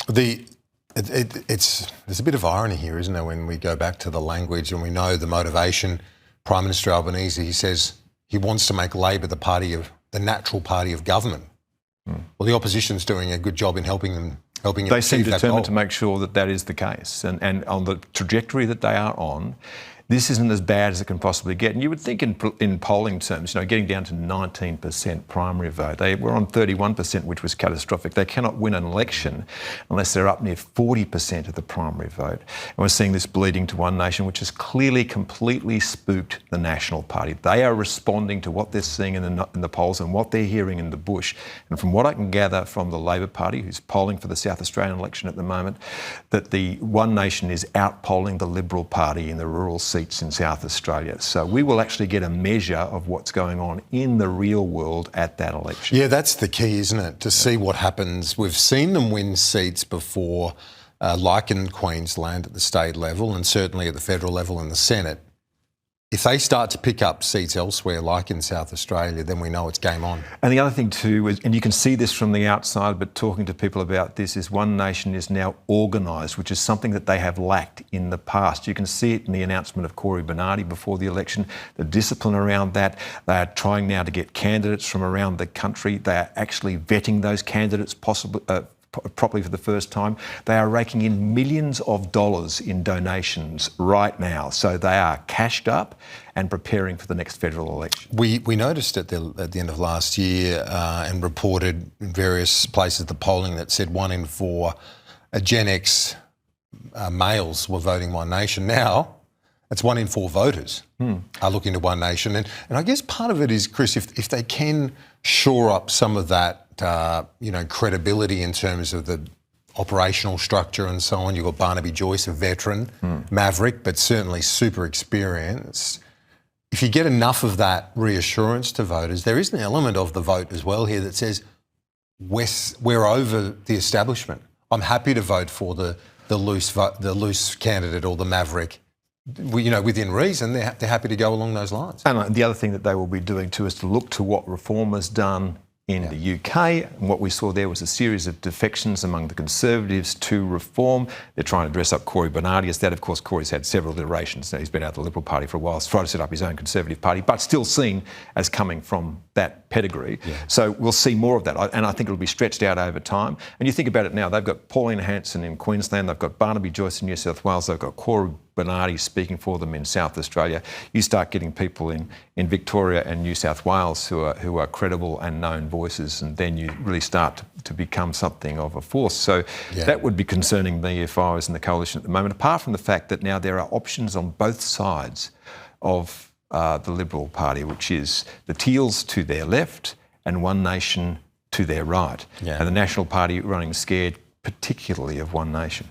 There's a bit of irony here, isn't there, when we go back to the language and we know the motivation. Prime Minister Albanese, he says he wants to make Labor the natural party of government. Well, the opposition's doing a good job in helping it They seem achieve that determined goal. to make sure that that is the case. And on the trajectory that they are on, this isn't as bad as it can possibly get. And you would think in polling terms, getting down to 19% primary vote. They were on 31%, which was catastrophic. They cannot win an election unless they're up near 40% of the primary vote. And we're seeing this bleeding to One Nation, which has clearly completely spooked the National Party. They are responding to what they're seeing in the polls and what they're hearing in the bush. And from what I can gather from the Labor Party, who's polling for the South Australian election at the moment, that the One Nation is out-polling the Liberal Party in the rural seats in South Australia. So we will actually get a measure of what's going on in the real world at that election. Yeah, that's the key, isn't it? To see what happens. We've seen them win seats before, like in Queensland at the state level and certainly at the federal level in the Senate. If they start to pick up seats elsewhere, like in South Australia, then we know it's game on. And the other thing too is, and you can see this from the outside, but talking to people about this, is One Nation is now organised, which is something that they have lacked in the past. You can see it in the announcement of Corey Bernardi before the election, the discipline around that. They are trying now to get candidates from around the country. They are actually vetting those candidates properly for the first time. They are raking in millions of dollars in donations right now. So they are cashed up and preparing for the next federal election. We noticed at the end of last year and reported in various places the polling that said 1 in 4 Gen X males were voting One Nation. Now it's 1 in 4 voters are looking to One Nation. And I guess part of it is, Chris, if they can shore up some of that credibility in terms of the operational structure and so on. You've got Barnaby Joyce, a veteran, maverick, but certainly super experienced. If you get enough of that reassurance to voters, there is an element of the vote as well here that says, we're over the establishment. I'm happy to vote for the loose candidate or the maverick. Within reason, they're happy to go along those lines. And the other thing that they will be doing too is to look to what Reform has done in the UK. And what we saw there was a series of defections among the Conservatives to Reform. They're trying to dress up Corey Bernardi as that. Of course, Corey's had several iterations. He's been out of the Liberal Party for a while, trying to set up his own Conservative Party, but still seen as coming from that pedigree. Yeah. So we'll see more of that. And I think it'll be stretched out over time. And you think about it now, they've got Pauline Hanson in Queensland, they've got Barnaby Joyce in New South Wales, they've got Corey Bernardi speaking for them in South Australia. You start getting people in Victoria and New South Wales who are credible and known voices, and then you really start to become something of a force. So that would be concerning me if I was in the coalition at the moment, apart from the fact that now there are options on both sides of the Liberal Party, which is the Teals to their left and One Nation to their right. Yeah. And the National Party running scared particularly of One Nation.